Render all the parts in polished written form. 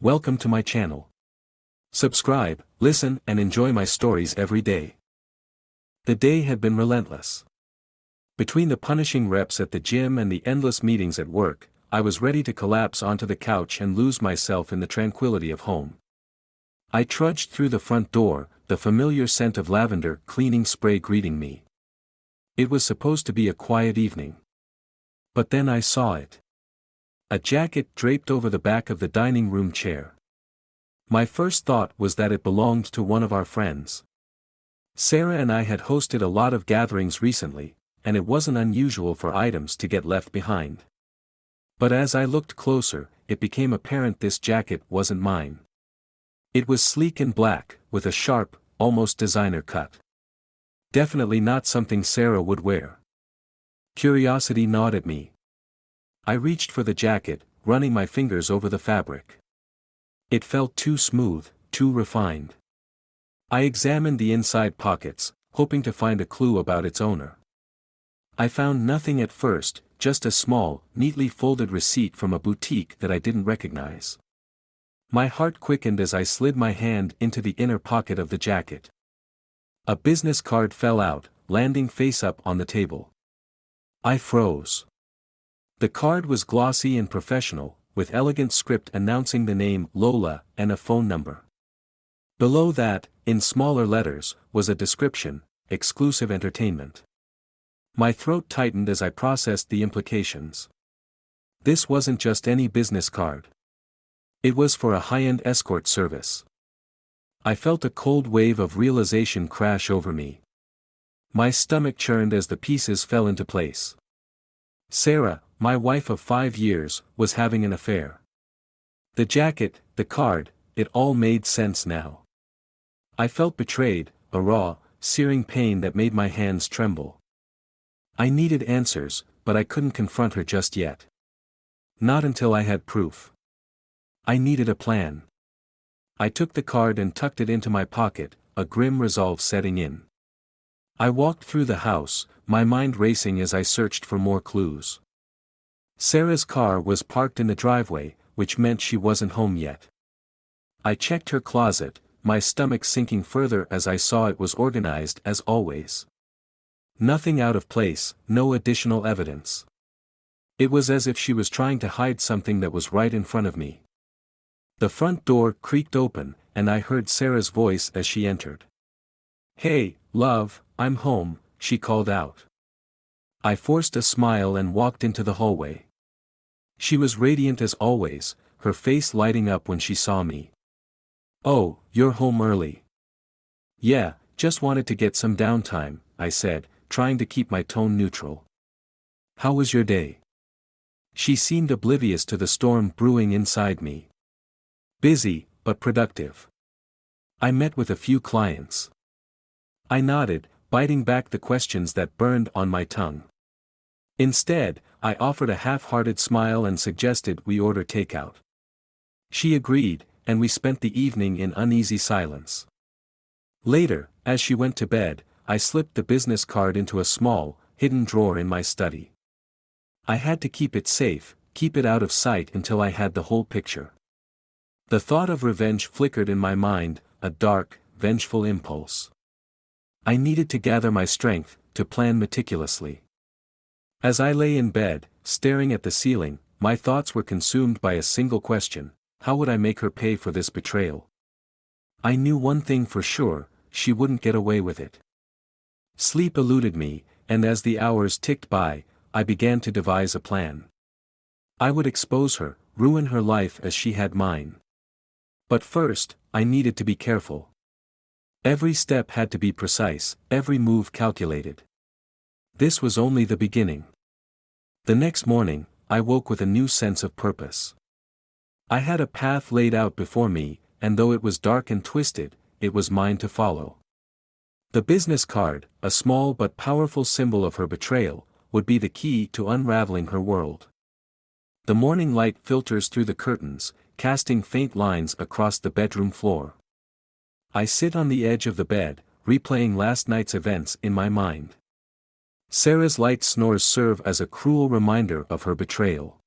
Welcome to my channel. Subscribe, listen, and enjoy my stories every day. The day had been relentless. Between the punishing reps at the gym and the endless meetings at work, I was ready to collapse onto the couch and lose myself in the tranquility of home. I trudged through the front door, the familiar scent of lavender cleaning spray greeting me. It was supposed to be a quiet evening. But then I saw it. A jacket draped over the back of the dining room chair. My first thought was that it belonged to one of our friends. Sarah and I had hosted a lot of gatherings recently, and it wasn't unusual for items to get left behind. But as I looked closer, it became apparent this jacket wasn't mine. It was sleek and black, with a sharp, almost designer cut. Definitely not something Sarah would wear. Curiosity gnawed at me. I reached for the jacket, running my fingers over the fabric. It felt too smooth, too refined. I examined the inside pockets, hoping to find a clue about its owner. I found nothing at first, just a small, neatly folded receipt from a boutique that I didn't recognize. My heart quickened as I slid my hand into the inner pocket of the jacket. A business card fell out, landing face up on the table. I froze. The card was glossy and professional, with elegant script announcing the name Lola and a phone number. Below that, in smaller letters, was a description: exclusive entertainment. My throat tightened as I processed the implications. This wasn't just any business card. It was for a high-end escort service. I felt a cold wave of realization crash over me. My stomach churned as the pieces fell into place. Sarah, my wife of 5 years, was having an affair. The jacket, the card, it all made sense now. I felt betrayed, a raw, searing pain that made my hands tremble. I needed answers, but I couldn't confront her just yet. Not until I had proof. I needed a plan. I took the card and tucked it into my pocket, a grim resolve setting in. I walked through the house, my mind racing as I searched for more clues. Sarah's car was parked in the driveway, which meant she wasn't home yet. I checked her closet, my stomach sinking further as I saw it was organized as always. Nothing out of place, no additional evidence. It was as if she was trying to hide something that was right in front of me. The front door creaked open, and I heard Sarah's voice as she entered. "Hey, love, I'm home," she called out. I forced a smile and walked into the hallway. She was radiant as always, her face lighting up when she saw me. "Oh, you're home early." "Yeah, just wanted to get some downtime," I said, trying to keep my tone neutral. "How was your day?" She seemed oblivious to the storm brewing inside me. "Busy, but productive. I met with a few clients." I nodded, biting back the questions that burned on my tongue. Instead, I offered a half-hearted smile and suggested we order takeout. She agreed, and we spent the evening in uneasy silence. Later, as she went to bed, I slipped the business card into a small, hidden drawer in my study. I had to keep it safe, keep it out of sight until I had the whole picture. The thought of revenge flickered in my mind, a dark, vengeful impulse. I needed to gather my strength, to plan meticulously. As I lay in bed, staring at the ceiling, my thoughts were consumed by a single question: how would I make her pay for this betrayal? I knew one thing for sure: she wouldn't get away with it. Sleep eluded me, and as the hours ticked by, I began to devise a plan. I would expose her, ruin her life as she had mine. But first, I needed to be careful. Every step had to be precise, every move calculated. This was only the beginning. The next morning, I woke with a new sense of purpose. I had a path laid out before me, and though it was dark and twisted, it was mine to follow. The business card, a small but powerful symbol of her betrayal, would be the key to unraveling her world. The morning light filters through the curtains, casting faint lines across the bedroom floor. I sit on the edge of the bed, replaying last night's events in my mind. Sarah's light snores serve as a cruel reminder of her betrayal.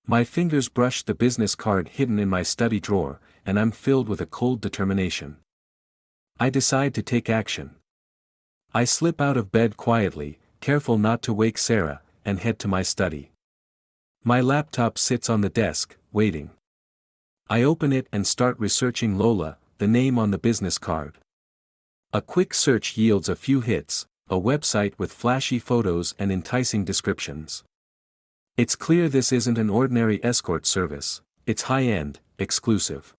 My fingers brush the business card hidden in my study drawer, and I'm filled with a cold determination. I decide to take action. I slip out of bed quietly, careful not to wake Sarah, and head to my study. My laptop sits on the desk, waiting. I open it and start researching Lola, the name on the business card. A quick search yields a few hits, a website with flashy photos and enticing descriptions. It's clear this isn't an ordinary escort service, it's high-end, exclusive.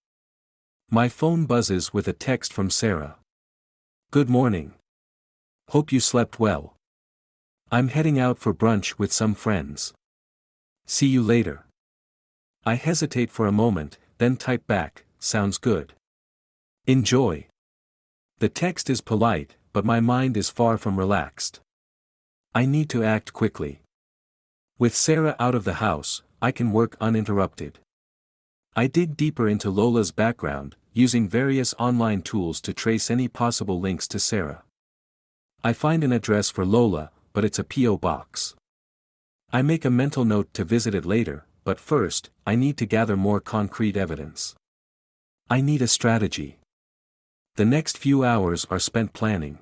My phone buzzes with a text from Sarah. Good morning. Hope you slept well. I'm heading out for brunch with some friends. See you later. I hesitate for a moment, then type back, sounds good. Enjoy. The text is polite, but my mind is far from relaxed. I need to act quickly. With Sarah out of the house, I can work uninterrupted. I dig deeper into Lola's background, using various online tools to trace any possible links to Sarah. I find an address for Lola, but it's a P.O. box. I make a mental note to visit it later, but first, I need to gather more concrete evidence. I need a strategy. The next few hours are spent planning.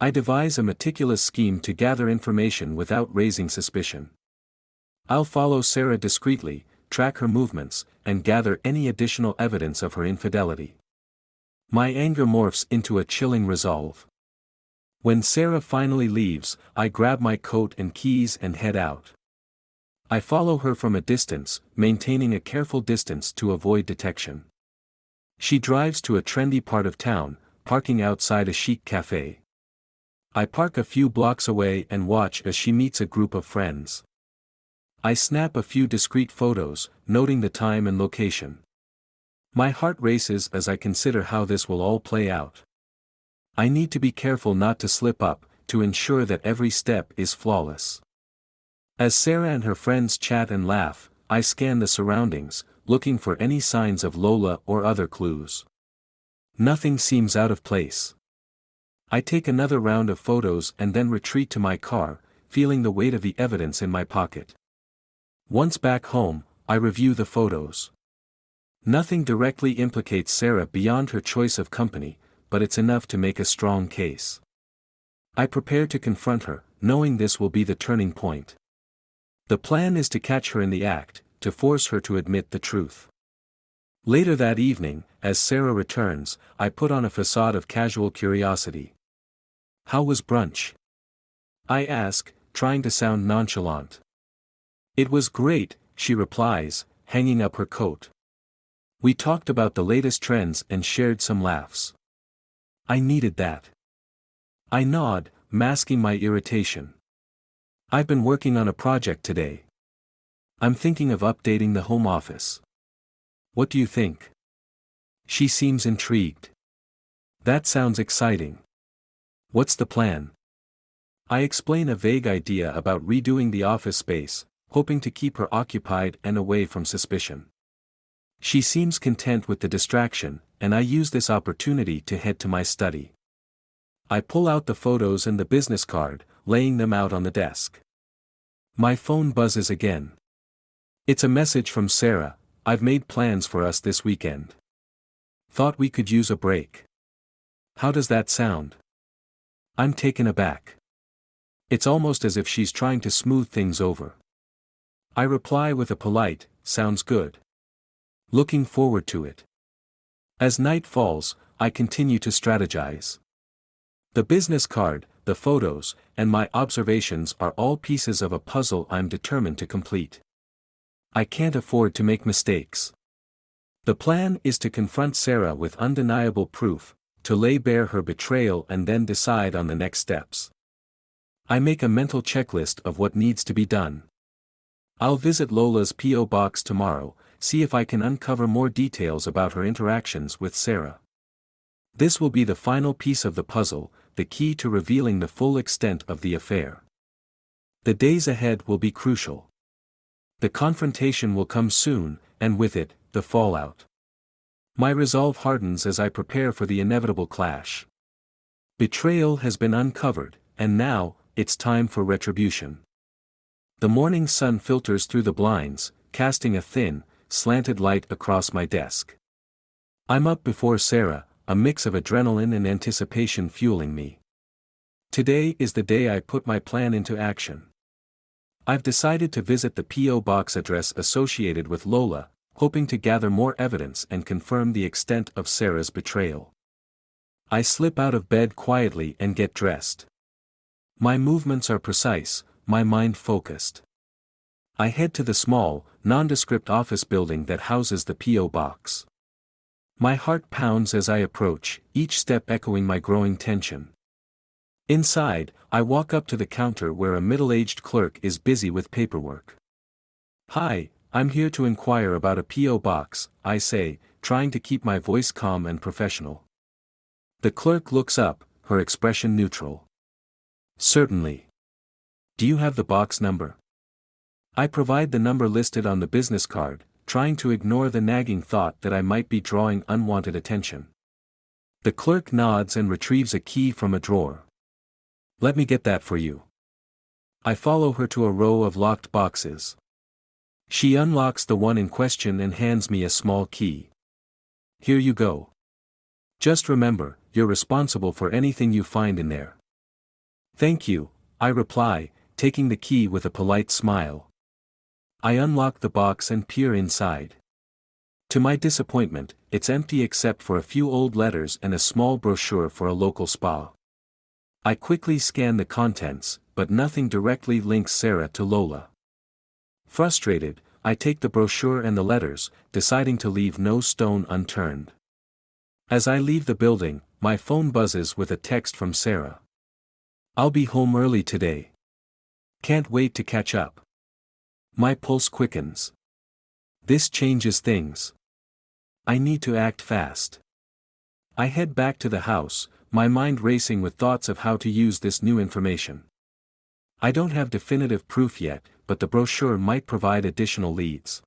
I devise a meticulous scheme to gather information without raising suspicion. I'll follow Sarah discreetly, track her movements, and gather any additional evidence of her infidelity. My anger morphs into a chilling resolve. When Sarah finally leaves, I grab my coat and keys and head out. I follow her from a distance, maintaining a careful distance to avoid detection. She drives to a trendy part of town, parking outside a chic cafe. I park a few blocks away and watch as she meets a group of friends. I snap a few discreet photos, noting the time and location. My heart races as I consider how this will all play out. I need to be careful not to slip up, to ensure that every step is flawless. As Sarah and her friends chat and laugh, I scan the surroundings, looking for any signs of Lola or other clues. Nothing seems out of place. I take another round of photos and then retreat to my car, feeling the weight of the evidence in my pocket. Once back home, I review the photos. Nothing directly implicates Sarah beyond her choice of company, but it's enough to make a strong case. I prepare to confront her, knowing this will be the turning point. The plan is to catch her in the act, to force her to admit the truth. Later that evening, as Sarah returns, I put on a facade of casual curiosity. How was brunch? I ask, trying to sound nonchalant. It was great, she replies, hanging up her coat. We talked about the latest trends and shared some laughs. I needed that. I nod, masking my irritation. I've been working on a project today. I'm thinking of updating the home office. What do you think? She seems intrigued. That sounds exciting. What's the plan? I explain a vague idea about redoing the office space, hoping to keep her occupied and away from suspicion. She seems content with the distraction, and I use this opportunity to head to my study. I pull out the photos and the business card, laying them out on the desk. My phone buzzes again. It's a message from Sarah. I've made plans for us this weekend. Thought we could use a break. How does that sound? I'm taken aback. It's almost as if she's trying to smooth things over. I reply with a polite, sounds good. Looking forward to it. As night falls, I continue to strategize. The business card, the photos, and my observations are all pieces of a puzzle I'm determined to complete. I can't afford to make mistakes. The plan is to confront Sarah with undeniable proof, to lay bare her betrayal and then decide on the next steps. I make a mental checklist of what needs to be done. I'll visit Lola's P.O. box tomorrow, see if I can uncover more details about her interactions with Sarah. This will be the final piece of the puzzle, the key to revealing the full extent of the affair. The days ahead will be crucial. The confrontation will come soon, and with it, the fallout. My resolve hardens as I prepare for the inevitable clash. Betrayal has been uncovered, and now, it's time for retribution. The morning sun filters through the blinds, casting a thin, slanted light across my desk. I'm up before Sarah, a mix of adrenaline and anticipation fueling me. Today is the day I put my plan into action. I've decided to visit the P.O. box address associated with Lola, hoping to gather more evidence and confirm the extent of Sarah's betrayal. I slip out of bed quietly and get dressed. My movements are precise, my mind focused. I head to the small, nondescript office building that houses the P.O. box. My heart pounds as I approach, each step echoing my growing tension. Inside, I walk up to the counter where a middle-aged clerk is busy with paperwork. "Hi, I'm here to inquire about a P.O. box," I say, trying to keep my voice calm and professional. The clerk looks up, her expression neutral. "Certainly. Do you have the box number?" I provide the number listed on the business card, trying to ignore the nagging thought that I might be drawing unwanted attention. The clerk nods and retrieves a key from a drawer. "Let me get that for you." I follow her to a row of locked boxes. She unlocks the one in question and hands me a small key. "Here you go. Just remember, you're responsible for anything you find in there." "Thank you," I reply, taking the key with a polite smile. I unlock the box and peer inside. To my disappointment, it's empty except for a few old letters and a small brochure for a local spa. I quickly scan the contents, but nothing directly links Sarah to Lola. Frustrated, I take the brochure and the letters, deciding to leave no stone unturned. As I leave the building, my phone buzzes with a text from Sarah. "I'll be home early today. Can't wait to catch up." My pulse quickens. This changes things. I need to act fast. I head back to the house, my mind racing with thoughts of how to use this new information. I don't have definitive proof yet, but the brochure might provide additional leads.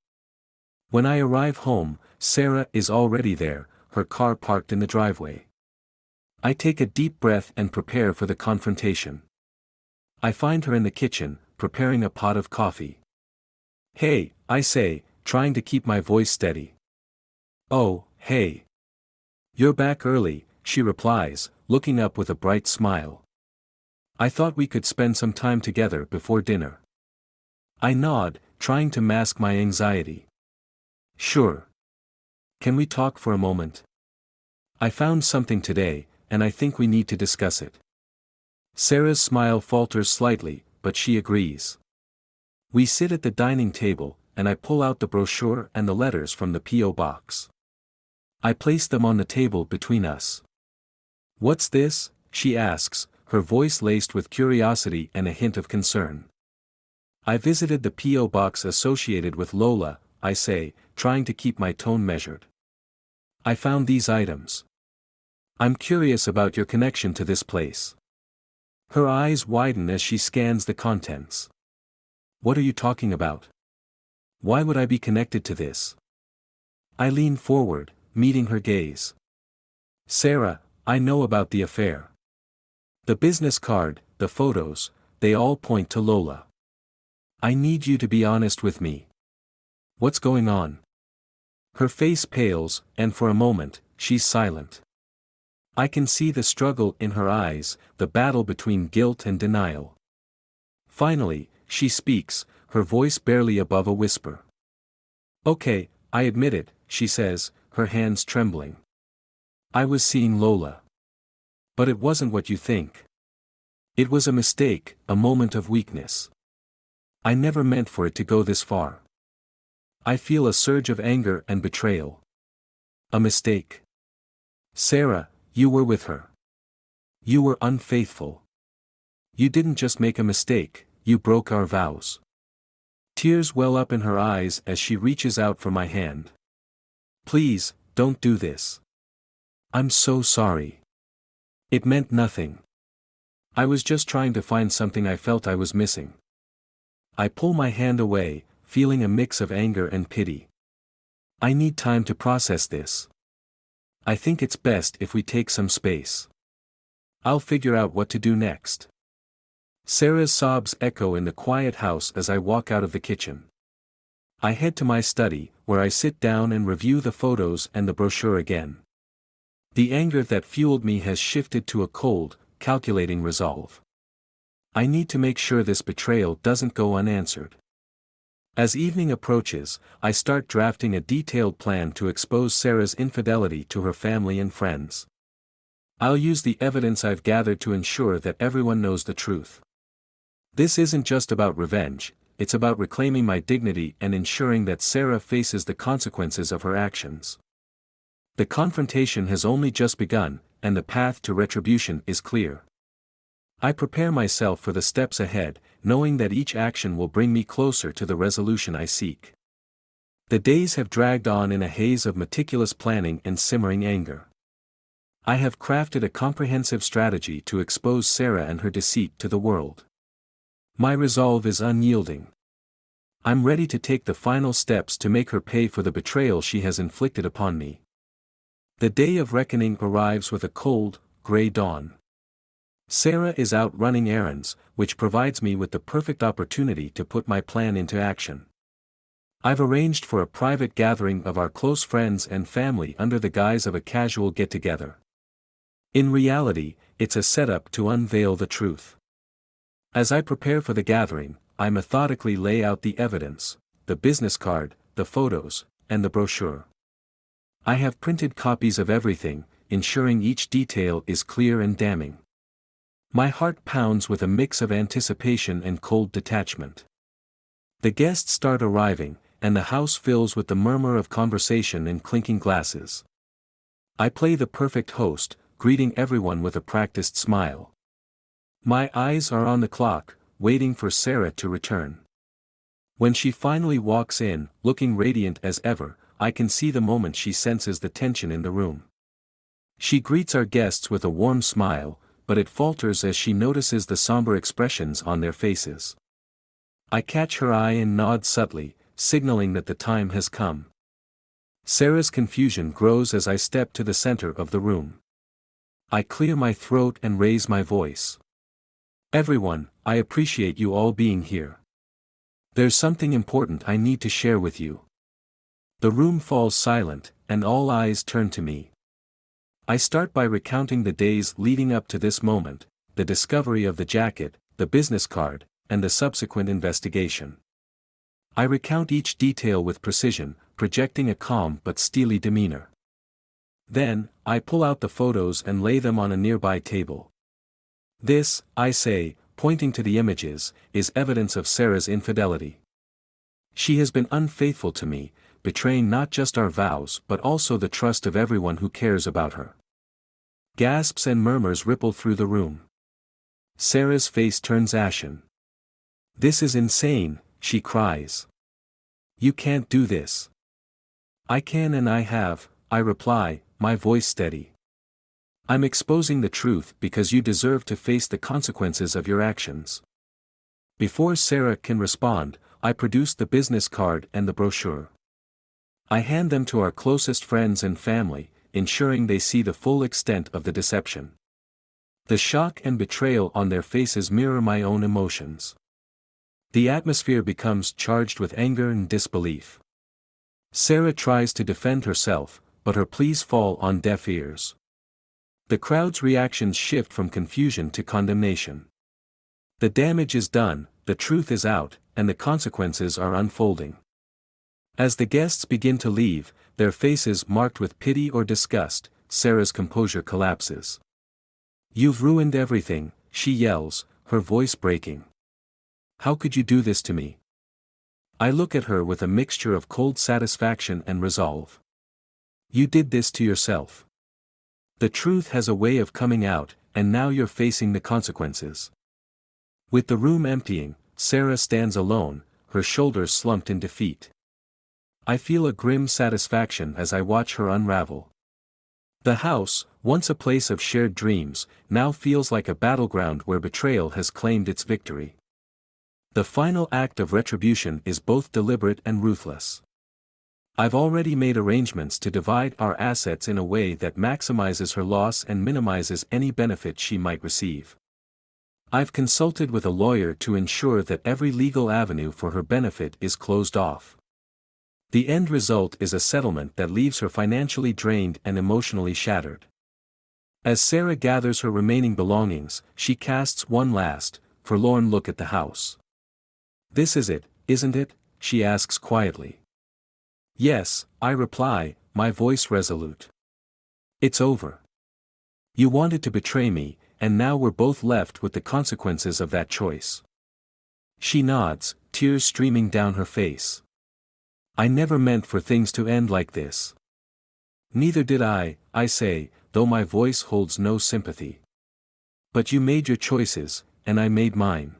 When I arrive home, Sarah is already there, her car parked in the driveway. I take a deep breath and prepare for the confrontation. I find her in the kitchen, preparing a pot of coffee. "Hey," I say, trying to keep my voice steady. "Oh, hey. You're back early," she replies, looking up with a bright smile. "I thought we could spend some time together before dinner." I nod, trying to mask my anxiety. "Sure. Can we talk for a moment? I found something today, and I think we need to discuss it." Sarah's smile falters slightly, but she agrees. We sit at the dining table, and I pull out the brochure and the letters from the P.O. box. I place them on the table between us. "What's this?" she asks, her voice laced with curiosity and a hint of concern. "I visited the P.O. box associated with Lola," I say, trying to keep my tone measured. "I found these items. I'm curious about your connection to this place." Her eyes widen as she scans the contents. "What are you talking about? Why would I be connected to this?" I lean forward, meeting her gaze. "Sarah, I know about the affair. The business card, the photos, they all point to Lola. I need you to be honest with me. What's going on?" Her face pales, and for a moment, she's silent. I can see the struggle in her eyes, the battle between guilt and denial. Finally, she speaks, her voice barely above a whisper. "Okay, I admit it," she says, her hands trembling. "I was seeing Lola. But it wasn't what you think. It was a mistake, a moment of weakness. I never meant for it to go this far." I feel a surge of anger and betrayal. "A mistake? Sarah, you were with her. You were unfaithful. You didn't just make a mistake, you broke our vows." Tears well up in her eyes as she reaches out for my hand. "Please, don't do this. I'm so sorry. It meant nothing. I was just trying to find something I felt I was missing." I pull my hand away, feeling a mix of anger and pity. "I need time to process this. I think it's best if we take some space. I'll figure out what to do next." Sarah's sobs echo in the quiet house as I walk out of the kitchen. I head to my study, where I sit down and review the photos and the brochure again. The anger that fueled me has shifted to a cold, calculating resolve. I need to make sure this betrayal doesn't go unanswered. As evening approaches, I start drafting a detailed plan to expose Sarah's infidelity to her family and friends. I'll use the evidence I've gathered to ensure that everyone knows the truth. This isn't just about revenge, it's about reclaiming my dignity and ensuring that Sarah faces the consequences of her actions. The confrontation has only just begun, and the path to retribution is clear. I prepare myself for the steps ahead, knowing that each action will bring me closer to the resolution I seek. The days have dragged on in a haze of meticulous planning and simmering anger. I have crafted a comprehensive strategy to expose Sarah and her deceit to the world. My resolve is unyielding. I'm ready to take the final steps to make her pay for the betrayal she has inflicted upon me. The day of reckoning arrives with a cold, gray dawn. Sarah is out running errands, which provides me with the perfect opportunity to put my plan into action. I've arranged for a private gathering of our close friends and family under the guise of a casual get-together. In reality, it's a setup to unveil the truth. As I prepare for the gathering, I methodically lay out the evidence, the business card, the photos, and the brochure. I have printed copies of everything, ensuring each detail is clear and damning. My heart pounds with a mix of anticipation and cold detachment. The guests start arriving, and the house fills with the murmur of conversation and clinking glasses. I play the perfect host, greeting everyone with a practiced smile. My eyes are on the clock, waiting for Sarah to return. When she finally walks in, looking radiant as ever, I can see the moment she senses the tension in the room. She greets our guests with a warm smile, but it falters as she notices the somber expressions on their faces. I catch her eye and nod subtly, signaling that the time has come. Sarah's confusion grows as I step to the center of the room. I clear my throat and raise my voice. Everyone, I appreciate you all being here. There's something important I need to share with you. The room falls silent, and all eyes turn to me. I start by recounting the days leading up to this moment, the discovery of the jacket, the business card, and the subsequent investigation. I recount each detail with precision, projecting a calm but steely demeanor. Then, I pull out the photos and lay them on a nearby table. This, I say, pointing to the images, is evidence of Sarah's infidelity. She has been unfaithful to me, betraying not just our vows but also the trust of everyone who cares about her. Gasps and murmurs ripple through the room. Sarah's face turns ashen. "This is insane," she cries. "You can't do this." "I can and I have," I reply, my voice steady. "I'm exposing the truth because you deserve to face the consequences of your actions." Before Sarah can respond, I produce the business card and the brochure. I hand them to our closest friends and family, ensuring they see the full extent of the deception. The shock and betrayal on their faces mirror my own emotions. The atmosphere becomes charged with anger and disbelief. Sarah tries to defend herself, but her pleas fall on deaf ears. The crowd's reactions shift from confusion to condemnation. The damage is done, the truth is out, and the consequences are unfolding. As the guests begin to leave, their faces marked with pity or disgust, Sarah's composure collapses. "You've ruined everything," she yells, her voice breaking. "How could you do this to me?" I look at her with a mixture of cold satisfaction and resolve. "You did this to yourself. The truth has a way of coming out, and now you're facing the consequences." With the room emptying, Sarah stands alone, her shoulders slumped in defeat. I feel a grim satisfaction as I watch her unravel. The house, once a place of shared dreams, now feels like a battleground where betrayal has claimed its victory. The final act of retribution is both deliberate and ruthless. I've already made arrangements to divide our assets in a way that maximizes her loss and minimizes any benefit she might receive. I've consulted with a lawyer to ensure that every legal avenue for her benefit is closed off. The end result is a settlement that leaves her financially drained and emotionally shattered. As Sarah gathers her remaining belongings, she casts one last, forlorn look at the house. "This is it, isn't it?" she asks quietly. "Yes," I reply, my voice resolute. "It's over. You wanted to betray me, and now we're both left with the consequences of that choice." She nods, tears streaming down her face. "I never meant for things to end like this." "Neither did I say, though my voice holds no sympathy. But you made your choices, and I made mine."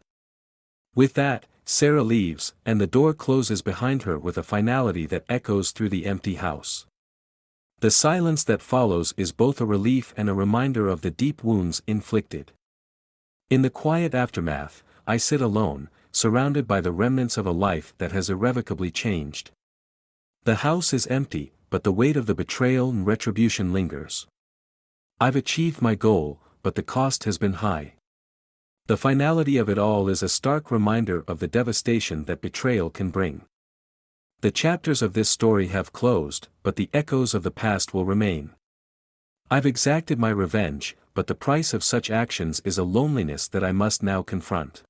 With that, Sarah leaves, and the door closes behind her with a finality that echoes through the empty house. The silence that follows is both a relief and a reminder of the deep wounds inflicted. In the quiet aftermath, I sit alone, surrounded by the remnants of a life that has irrevocably changed. The house is empty, but the weight of the betrayal and retribution lingers. I've achieved my goal, but the cost has been high. The finality of it all is a stark reminder of the devastation that betrayal can bring. The chapters of this story have closed, but the echoes of the past will remain. I've exacted my revenge, but the price of such actions is a loneliness that I must now confront.